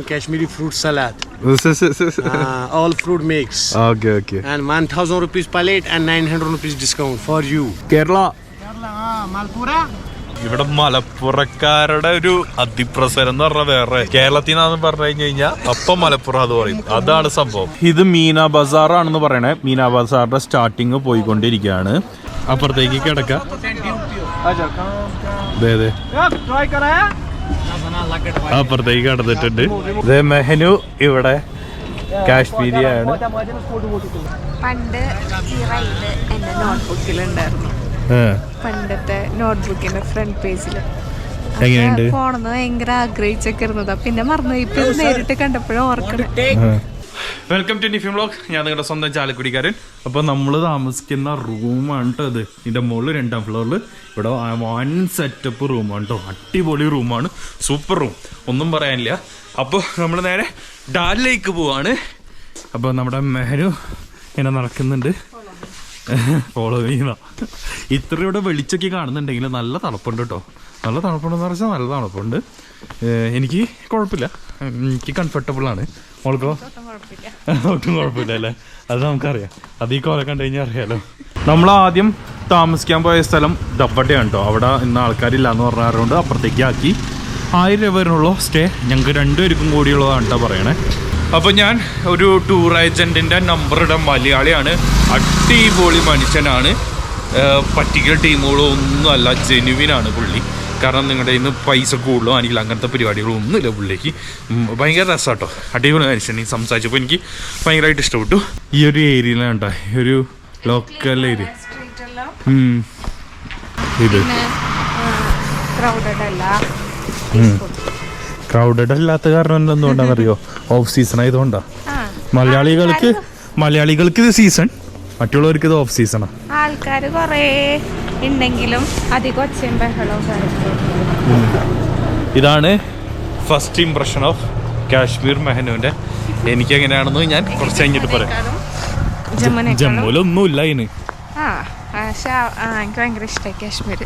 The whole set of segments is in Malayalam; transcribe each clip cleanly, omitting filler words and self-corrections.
Kashmiri fruit salad. All fruit mix. Okay. And 1,000 rupees plate and 900 rupees discount for you. Kerala. Malpura. ഇവിടെ മലപ്പുറക്കാരുടെ ഒരു അതിപ്രസരം എന്ന് പറഞ്ഞാൽ വേറെ കേരളത്തിൽ നിന്നാന്ന് പറഞ്ഞു കഴിഞ്ഞാൽ അപ്പം മലപ്പുറം അത് പറയും. അതാണ് സംഭവം. ഇത് മീന ബസാർ ആണെന്ന് പറയണേ. മീന ബസാറിന്റെ സ്റ്റാർട്ടിങ് പോയിക്കൊണ്ടിരിക്കുകയാണ്. അപ്പുറത്തേക്ക് കിടക്ക അപ്പുറത്തേക്ക് കടന്നിട്ടുണ്ട്. ഇതേ മെഹനു ഇവിടെ കാശ്മീരിയാണ്. പണ്ട് ഈ റൈഡ് എന്റെ നോട്ട്ബുക്കിലുണ്ടായിരുന്നു. പണ്ടത്തെ നോട്ട്ബുക്കിന്റെ ഫ്രണ്ട് പേജില് പോണെന്ന് ഭയങ്കര ആഗ്രഹിച്ചൊക്കെ ഇരുന്നതാ. പിന്നെ മറന്നു. ഇപ്പൊ നേരിട്ട് കണ്ടപ്പോഴും ഓർക്കണം. വെൽക്കം ടു നിഫിം വ്ലോഗ്. ഞാൻ നിങ്ങളുടെ സ്വന്തം ചാലക്കുടിക്കാരൻ. അപ്പോൾ നമ്മൾ താമസിക്കുന്ന റൂമാണ് കേട്ടോ ഇത്. ഇതിൻ്റെ മുകളിൽ 2ാം ഫ്ലോറിൽ ഇവിടെ വൺ സെറ്റപ്പ് റൂമാണ് കേട്ടോ. അടിപൊളി റൂമാണ്, സൂപ്പർ റൂം, ഒന്നും പറയാനില്ല. അപ്പോൾ നമ്മൾ നേരെ ഡാൽ ലേക്ക് പോവാണ്. അപ്പോൾ നമ്മുടെ മെഹനു ഇങ്ങനെ നടക്കുന്നുണ്ട്, ഫോളോ ചെയ്യുന്ന. ഇത്ര ഇവിടെ വെളിച്ചൊക്കെ കാണുന്നുണ്ടെങ്കിൽ നല്ല തണുപ്പുണ്ട് കേട്ടോ. നല്ല തണുപ്പുണ്ടെന്ന് പറഞ്ഞാൽ നല്ല തണുപ്പുണ്ട്. എനിക്ക് കുഴപ്പമില്ല, എനിക്ക് കംഫർട്ടബിളാണ്. മോൾക്കോ? ഒട്ടും കുഴപ്പമില്ല അല്ലേ? അത് നമുക്കറിയാം, അത് ഈ കോല കണ്ടു കഴിഞ്ഞാൽ അറിയാലോ. നമ്മൾ ആദ്യം താമസിക്കാൻ പോയ സ്ഥലം ദപ്പട്ടയാണ് കേട്ടോ. അവിടെ ഇന്ന് ആൾക്കാരില്ല എന്ന് പറഞ്ഞതുകൊണ്ട് അപ്പുറത്തേക്ക് ആക്കി. 1000 രൂപ വരുന്നുള്ളൂ സ്റ്റേ. ഞങ്ങൾക്ക് 2 പേർക്കും കൂടിയുള്ളതാണ് കേട്ടോ പറയണേ. അപ്പോൾ ഞാൻ ഒരു ടൂർ ഏജൻറ്റിൻ്റെ നമ്പർ ഇടാൻ. മലയാളിയാണ്, അടിപൊളി മനുഷ്യനാണ്, പർട്ടിക്കുലർ ടീമുകളോ ഒന്നും അല്ല, ജെനുവിനാണ് പുള്ളി. കാരണം നിങ്ങളുടെ ഇന്ന് പൈസ കൂടുതലോ ആണെങ്കിൽ അങ്ങനത്തെ പരിപാടികളൊന്നുമില്ല പുള്ളിക്ക്. ഭയങ്കര രസമാട്ടോ, അടിപൊളി മനുഷ്യൻ. ഈ സംസാരിച്ചപ്പോൾ എനിക്ക് ഭയങ്കരമായിട്ട് ഇഷ്ടപ്പെട്ടു. ഈ ഒരു ഏരിയയിലാണ് കേട്ടോ, ഈ ഒരു ലോക്കൽ ഏരിയ. ഇത് ക്രൗഡഡ് അല്ലാത്ത കാരണം എന്തുകൊണ്ടാണെന്നറിയോ? Off season ആയതുകൊണ്ടാ. മലയാളികൾക്ക് ഇത് സീസൺ, മറ്റുള്ളവർക്ക് ഇത് ഓഫ് സീസണാ. ആൾക്കാര് കൊറേ ഉണ്ടെങ്കിലും അധികം ഒച്ചയും ബഹളവും. ഇതാണ് ഫസ്റ്റ് ഇംപ്രഷൻ ഓഫ് കാശ്മീർ മെഹനുവിന്റെ. എനിക്ക് എങ്ങനെയാണെന്ന് ഞാൻ കുറച്ച് കഴിഞ്ഞിട്ട് പറയാം. ജമ്മുവിലൊന്നുമില്ല അതിന്. എനിക്ക് ഭയങ്കര ഇഷ്ടമായി കാശ്മീർ.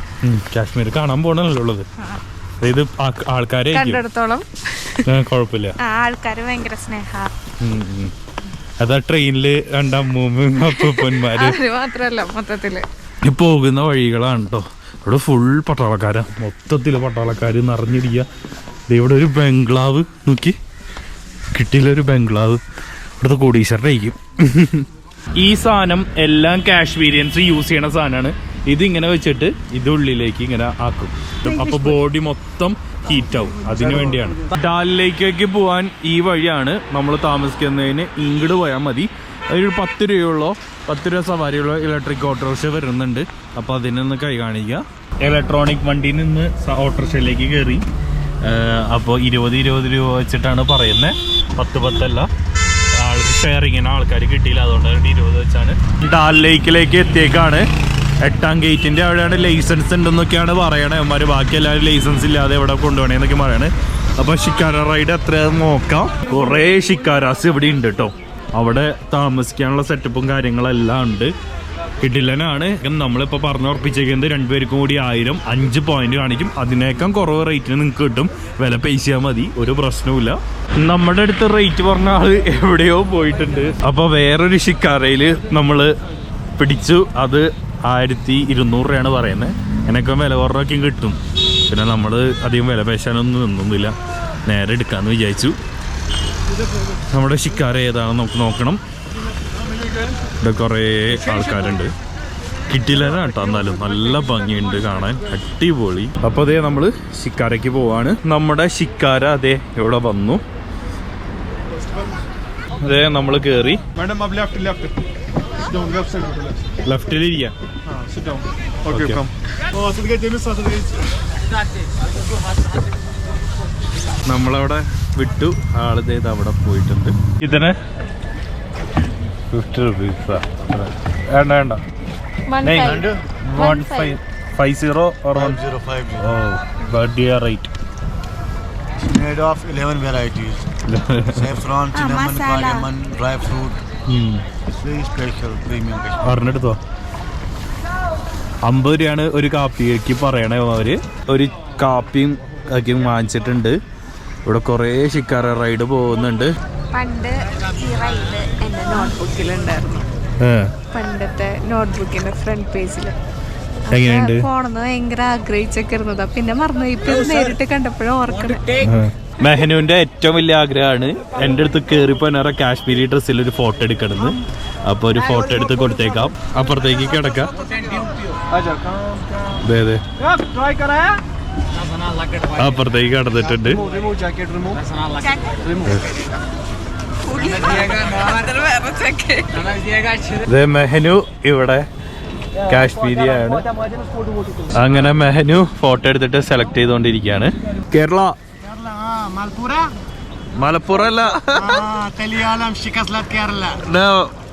കാശ്മീർ കാണാൻ പോകണല്ലോ ഉള്ളത്. ഇത് ആൾക്കാരെ കണ്ടിടത്തോളം കുഴപ്പമില്ല. ആൾക്കാര് ഭയങ്കര സ്നേഹ. അതാ ട്രെയിനില് അപ്പന്മാര് മാത്രല്ല, മൊത്തത്തില് പോകുന്ന വഴികളാണ് കേട്ടോ. ഇവിടെ ഫുൾ പട്ടാളക്കാരാ, മൊത്തത്തില് പട്ടാളക്കാര് നിറഞ്ഞിരിക്കുക. ഇവിടെ ഒരു ബംഗ്ലാവ് നോക്കി, കിട്ടിയില്ല ഒരു ബംഗ്ലാവ്. ഇവിടുത്തെ കോടീശ്വരനായിരിക്കും. ഈ സാധനം എല്ലാം കാശ്മീരിയൻസ് യൂസ് ചെയ്യണ സാധനമാണ്. ഇതിങ്ങനെ വെച്ചിട്ട് ഇത് ഉള്ളിലേക്ക് ഇങ്ങനെ ആക്കും. അപ്പൊ ബോഡി മൊത്തം ഹീറ്റ് ആവും. അതിനു വേണ്ടിയാണ്. ഡാലിലേക്കൊക്കെ പോവാൻ ഈ വഴിയാണ്. നമ്മൾ താമസിക്കുന്നതിന് ഇങ്ങോട്ട് പോയാൽ മതി. ഒരു 10 രൂപയുള്ളോ 10 രൂപ സവാരിയുള്ള ഇലക്ട്രിക് ഓട്ടോറിക്ഷ വരുന്നുണ്ട്. അപ്പോൾ അതിനൊന്ന് കൈ കാണിക്കുക. ഇലക്ട്രോണിക് വണ്ടിയിൽ നിന്ന് ഓട്ടോറിക്ഷയിലേക്ക് കയറി. അപ്പോൾ 20 രൂപ വെച്ചിട്ടാണ് പറയുന്നത്. 10 അല്ല. ആൾക്ക് ഷെയറിങ്ങിന് ആൾക്കാർ കിട്ടിയില്ല, അതുകൊണ്ടാണ് 20 വെച്ചാണ്. ഡാൽ ലേക്കിലേക്ക് എത്തിയേക്കാണ്. 8ാം ഗേറ്റിന്റെ അവിടെയാണ്. ലൈസൻസ് ഉണ്ടെന്നൊക്കെയാണ് പറയണേ അവന്മാര്. ബാക്കി എല്ലാവരും ലൈസൻസ് ഇല്ലാതെ എവിടെ കൊണ്ടുപോകണേന്നൊക്കെ പറയണേ. അപ്പൊ ഷിക്കാര റൈഡ് എത്രയാണെന്ന് നോക്കാം. കുറേ ഷിക്കാരാസ് ഇവിടെ ഉണ്ട് കേട്ടോ. അവിടെ താമസിക്കാനുള്ള സെറ്റപ്പും കാര്യങ്ങളെല്ലാം ഉണ്ട്. കിടിലനാണ്. നമ്മളിപ്പോൾ പറഞ്ഞുറപ്പിച്ചേക്കുന്നത് 2 പേർക്കും കൂടി 1000, 5 പോയിന്റ് കാണിക്കും. അതിനേക്കാൾ കുറവ് റേറ്റിന് നിങ്ങൾക്ക് കിട്ടും. വില പൈസ മതി, ഒരു പ്രശ്നവുമില്ല. നമ്മുടെ അടുത്ത് റേറ്റ് പറഞ്ഞ ആള് എവിടെയോ പോയിട്ടുണ്ട്. അപ്പോൾ വേറൊരു ഷിക്കാരയിൽ നമ്മൾ പിടിച്ചു. അത് 1200 രൂപയാണ് പറയുന്നത്. എന്നൊക്കെ വില കുറവൊക്കെ കിട്ടും. പിന്നെ നമ്മൾ അധികം വില പേശാനൊന്നും നിന്നൊന്നുമില്ല, നേരെ എടുക്കാമെന്ന് വിചാരിച്ചു. നമ്മുടെ ഷിക്കാര ഏതാണെന്ന് നമുക്ക് നോക്കണം. ഇവിടെ കുറേ ആൾക്കാരുണ്ട്. കിട്ടില്ല കേട്ടോ, എന്നാലും നല്ല ഭംഗിയുണ്ട് കാണാൻ, അടിപൊളി. അപ്പോൾ അതേ നമ്മൾ ഷിക്കാരയ്ക്ക് പോവാണ്. നമ്മുടെ ഷിക്കാര അതേ ഇവിടെ വന്നു. അതേ നമ്മൾ കയറി. ലെഫ്റ്റിലിരിക്കാം. നമ്മളവിടെ വിട്ടു. ആള് ചെയ്ത് അവിടെ പോയിട്ടുണ്ട്. ഇതിന് 50 രൂപ വേണ്ട. 150 or 105. Oh, but dear right. Made of 11 varieties. Saffron, cinnamon, cardamom, dry fruit. It's very special, premium. പറഞ്ഞെടുത്തോ. 50 രൂപയാണ് ഒരു കാപ്പിക്ക് പറയണേ. അവര് ഒരു കാപ്പിയും ഒക്കെ വാങ്ങിച്ചിട്ടുണ്ട്. ഇവിടെ കുറേ ഷിക്കാര റൈഡ് പോകുന്നുണ്ട്. പണ്ട് ഈ റൈഡ് എൻ്റെ നോട്ട്ബുക്കിലുണ്ടായിരുന്നു. പണ്ടത്തെ നോട്ട്ബുക്കിന്റെ ഫ്രണ്ട് പേജില് പോണെന്ന് ഭയങ്കര ആഗ്രഹിച്ചൊക്കെ ഇരുന്നതാ. പിന്നെ മറന്നു. ഇപ്പൊ നേരിട്ട് കണ്ടപ്പോഴും ഓർക്കണം. മെഹനുവിന്റെ ഏറ്റവും വലിയ ആഗ്രഹമാണ് എൻ്റെ അടുത്ത് കയറിപ്പോ കാശ്മീരി ഡ്രസ്സിൽ ഒരു ഫോട്ടോ എടുക്കണമെന്ന്. അപ്പൊ ഒരു ഫോട്ടോ എടുത്ത് കൊടുത്തേക്കാം. അപ്പുറത്തേക്ക് കിടക്കാം. അപ്പുറത്തേക്ക് കടന്നിട്ടുണ്ട്. മെഹനു ഇവിടെ കാശ്മീരിയാണ്. അങ്ങനെ മെഹനു ഫോട്ടോ എടുത്തിട്ട് സെലക്ട് ചെയ്തോണ്ടിരിക്കുകയാണ്. കേരള മലപ്പുറം അല്ല,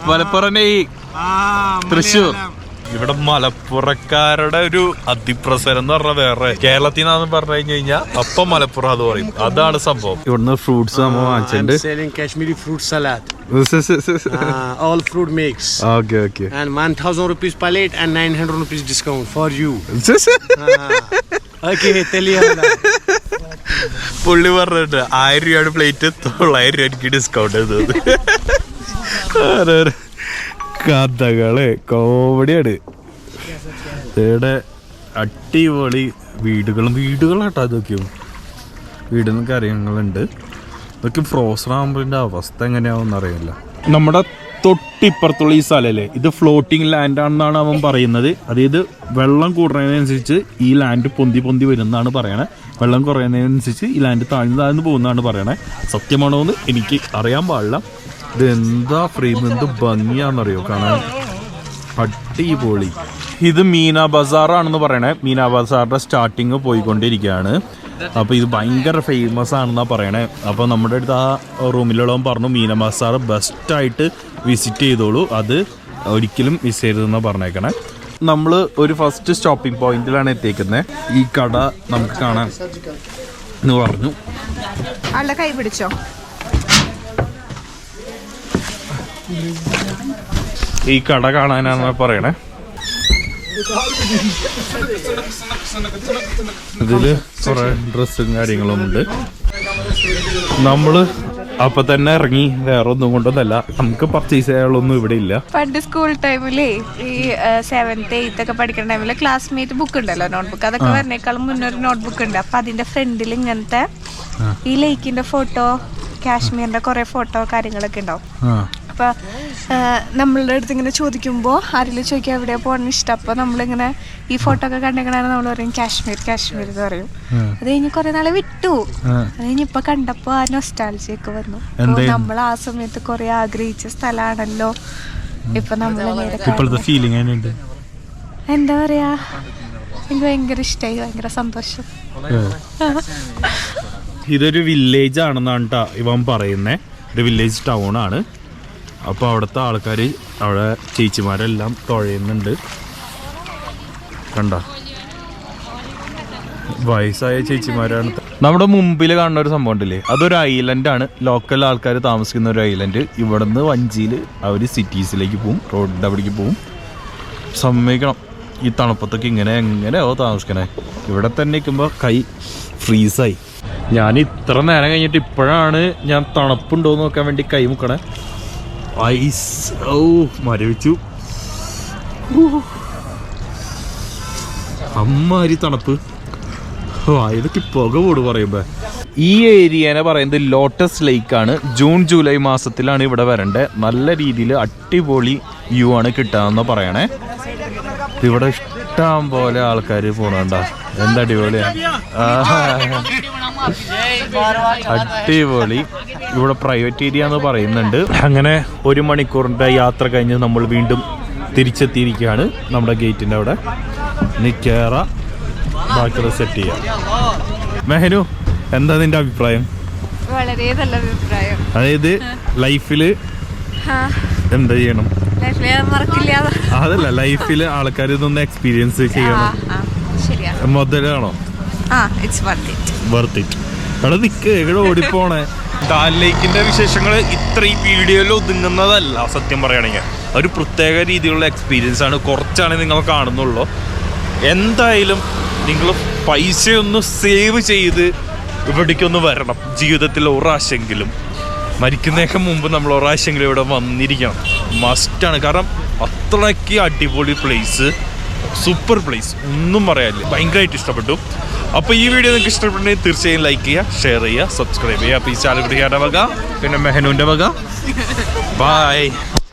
മലപ്പുറം തൃശ്ശൂർ. ഇവിടെ മലപ്പുറക്കാരുടെ ഒരു അതിപ്രസരം എന്ന് പറഞ്ഞാൽ വേറെ. കേരളത്തിൽ നിന്നാന്ന് പറഞ്ഞു കഴിഞ്ഞു കഴിഞ്ഞാൽ അപ്പം മലപ്പുറം അത് പറയും. അതാണ് സംഭവം. ഇവിടുന്ന് ഫ്രൂട്ട്സ് നമ്മൾ വാങ്ങിച്ചിട്ടുണ്ട്. Kashmiri fruit salad. All fruit mix. Okay. And 1000 rupees palette and 900 rupees discount for you. Okay, Teliyala. പുള്ളി പറഞ്ഞിട്ട് 1000 രൂപയുടെ പ്ലേറ്റ് 900 രൂപയ്ക്ക് ഡിസ്കൗണ്ട് ചെയ്തത്. കഥകള് കോമഡിയാണ്. ഇവിടെ അടിപൊളി വീടുകളാട്ടോ. ഇതൊക്കെയും വീടിന് കാര്യങ്ങളുണ്ട്. ഇതൊക്കെ ഫ്രോസൺ ആകുമ്പോഴതിൻ്റെ അവസ്ഥ എങ്ങനെയാവും അറിയില്ല. നമ്മുടെ തൊട്ടിപ്പുറത്തുള്ള ഈ സ്ഥലമല്ലേ, ഇത് ഫ്ലോട്ടിങ് ലാൻഡ് ആണെന്നാണ് അവൻ പറയുന്നത്. അതായത് വെള്ളം കൂടുന്നതിനനുസരിച്ച് ഈ ലാൻഡ് പൊന്തി വരുന്നതാണ് പറയണേ. വെള്ളം കുറയുന്നതിനനുസരിച്ച് ഈ ലാൻഡ് താഴ്ന്നു പോകുന്നതാണ് പറയണേ. സത്യമാണോ എന്ന് എനിക്ക് അറിയാൻ പാടില്ല. ഇത് എന്താ ഫ്രെയിം, എന്ത് ഭംഗിയാണെന്നറിയോ കാണാൻ. അടിപൊളി. ഇത് മീന ബസാറാണെന്ന് പറയണേ. മീന ബസാറിന്റെ സ്റ്റാർട്ടിങ് പോയിക്കൊണ്ടിരിക്കുകയാണ്. അപ്പോൾ ഇത് ഭയങ്കര ഫേമസ് ആണെന്നാണ് പറയണേ. അപ്പോൾ നമ്മുടെ അടുത്ത് ആ റൂമിലുള്ളവൻ പറഞ്ഞു മീന ബസാർ ബെസ്റ്റായിട്ട് വിസിറ്റ് ചെയ്തോളൂ, അത് ഒരിക്കലും മിസ് ചെയ്തതെന്നാണ് പറഞ്ഞേക്കണേ. നമ്മൾ ഒരു ഫസ്റ്റ് സ്റ്റോപ്പിംഗ് പോയിന്റിലാണ് എത്തിക്കുന്നത്. ഈ കട നമുക്ക് കാണാൻ എന്ന് പറഞ്ഞു. ആളുടെ കൈ പിടിച്ചോ. ഈ കട കാണാനാണ് പറയണേ. ഇതില് കുറെ ഡ്രസ്സും കാര്യങ്ങളും ഉണ്ട്. നമ്മള് അപ്പൊ തന്നെ ഇറങ്ങി. വേറെ ഒന്നും കൊണ്ടൊന്നല്ല, നമുക്ക് പർച്ചേസ് ചെയ്യാനുള്ളൊന്നും ഇവിടെ ഇല്ല. പണ്ട് സ്കൂൾ ടൈമില് ഈ 7th 8th ഒക്കെ പഠിക്കുന്ന ടൈമില് ക്ലാസ്മേറ്റ് ബുക്ക് ഉണ്ടല്ലോ, നോട്ട്ബുക്ക്. അതൊക്കെ വരണേക്കാളും മുന്നൊരു നോട്ട്ബുക്ക് ഉണ്ട്. അപ്പൊ അതിന്റെ ഫ്രണ്ടിൽ ഇങ്ങനത്തെ ഈ ലേക്കിന്റെ ഫോട്ടോ, കാശ്മീരിന്റെ കുറെ ഫോട്ടോ കാര്യങ്ങളൊക്കെ ഉണ്ടാവും. അപ്പൊ നമ്മളുടെ അടുത്ത് ഇങ്ങനെ ചോദിക്കുമ്പോൾ ആരെങ്കിലും ചോദിക്കുക എവിടെയാ പോകാൻ ഇഷ്ടം. അപ്പൊ നമ്മളിങ്ങനെ ഈ ഫോട്ടോ ഒക്കെ കണ്ടെങ്കിലാണ് നമ്മൾ പറയും കാശ്മീർ എന്ന് പറയും. അത് കഴിഞ്ഞ് കുറെ നാളെ വിട്ടു. അത് കഴിഞ്ഞ് ഇപ്പൊ കണ്ടപ്പോ ആ നൊസ്റ്റാൾജിയൊക്കെ വന്നു. നമ്മൾ ആ സമയത്ത് കുറെ ആഗ്രഹിച്ച സ്ഥലമാണല്ലോ. ഇപ്പൊ നമ്മള് ഫീലിംഗ് എന്താ പറയാ, എനിക്ക് ഭയങ്കര ഇഷ്ടമായി, ഭയങ്കര സന്തോഷം. ഇതൊരു വില്ലേജ് ആണെന്നാണ് കേട്ടോ ഇവൻ പറയുന്നേ. ഒരു വില്ലേജ് ടൗൺ ആണ്. അപ്പോൾ അവിടുത്തെ ആൾക്കാർ അവിടെ ചേച്ചിമാരെല്ലാം തുഴയുന്നുണ്ട്. കണ്ട വയസ്സായ ചേച്ചിമാരാണ്. നമ്മുടെ മുമ്പിൽ കാണുന്ന ഒരു സംഭവം ഉണ്ടല്ലേ, അതൊരു ഐലൻഡാണ്. ലോക്കൽ ആൾക്കാർ താമസിക്കുന്ന ഒരു ഐലൻഡ്. ഇവിടുന്ന് വഞ്ചിയിൽ അവർ സിറ്റീസിലേക്ക് പോവും, റോഡിൻ്റെ അവിടേക്ക് പോവും. സമ്മതിക്കണം, ഈ തണുപ്പത്തൊക്കെ എങ്ങനെയാവോ താമസിക്കണേ. ഇവിടെ തന്നെ നിൽക്കുമ്പോൾ കൈ ഫ്രീസായി. ഞാൻ ഇത്ര നേരം കഴിഞ്ഞിട്ട് ഇപ്പോഴാണ് ഞാൻ തണുപ്പുണ്ടോ എന്ന് നോക്കാൻ വേണ്ടി കൈ മുക്കണേ. ഐസ് മരവിച്ചു. അമ്മാരി തണുപ്പ്. ഇതൊക്കെ പുക പോട് പറയുമ്പോ. ഈ ഏരിയനെ പറയുന്നത് ലോട്ടസ് ലേക്കാണ്. ജൂൺ ജൂലൈ മാസത്തിലാണ് ഇവിടെ വരണ്ടേ. നല്ല രീതിയിൽ അടിപൊളി വ്യൂ ആണ് കിട്ടാന്ന് പറയണേ. ഇവിടെ ഇഷ്ടം പോലെ ആൾക്കാർ പോണണ്ട. എന്താ അടിപൊളിയാ, അടിപൊളി. ഇവിടെ പ്രൈവറ്റ് ഏരിയ എന്ന് പറയുന്നുണ്ട്. അങ്ങനെ 1 മണിക്കൂറിന്റെ യാത്ര കഴിഞ്ഞ് നമ്മൾ വീണ്ടും തിരിച്ചെത്തിയിരിക്കുകയാണ് നമ്മുടെ ഗേറ്റിന്റെ അവിടെ. ഇനി കേറാ, ബാക്കിയുള്ള സെറ്റ് ചെയ്യാം. മെഹനു, എന്താ നിന്റെ അഭിപ്രായം? വളരെ നല്ല അഭിപ്രായം. അതായത് ലൈഫില് എന്താ ചെയ്യണം? അതല്ല, ലൈഫില് ആൾക്കാർ ഇതൊന്ന് എക്സ്പീരിയൻസ് ചെയ്യണം. മുതലാണോ? Worth it. അവിടെ നിക്ക് എവിടെ ഓടിപ്പോണേ. ഡാൽ ലേക്കിന്റെ വിശേഷങ്ങൾ ഇത്ര ഈ വീഡിയോയിൽ ഒതുങ്ങുന്നതല്ല. സത്യം പറയുകയാണെങ്കിൽ ഒരു പ്രത്യേക രീതിയിലുള്ള എക്സ്പീരിയൻസ് ആണ്. കുറച്ചാണ് നിങ്ങൾ കാണുന്നുള്ളൂ. എന്തായാലും നിങ്ങൾ പൈസയൊന്ന് സേവ് ചെയ്ത് ഇവിടേക്കൊന്ന് വരണം. ജീവിതത്തിൽ ഒരാശെങ്കിലും മരിക്കുന്നതിന് മുമ്പ് നമ്മൾ ഒരാശെങ്കിലും ഇവിടെ വന്നിരിക്കണം. മസ്റ്റാണ്. കാരണം അത്രയ്ക്ക് അടിപൊളി പ്ലേസ്, സൂപ്പർ പ്ലേസ്, ഒന്നും പറയാനില്ല. ഭയങ്കരമായിട്ട് ഇഷ്ടപ്പെട്ടു. അപ്പോൾ ഈ വീഡിയോ നിങ്ങൾക്ക് ഇഷ്ടപ്പെട്ടെങ്കിൽ തീർച്ചയായും ലൈക്ക് ചെയ്യുക, ഷെയർ ചെയ്യുക, സബ്സ്ക്രൈബ് ചെയ്യുക. അപ്പോൾ ഈ ചാലക്കുടിക്കാരുടെ വക, പിന്നെ മെഹനൂൻ്റെ വക, ബൈ.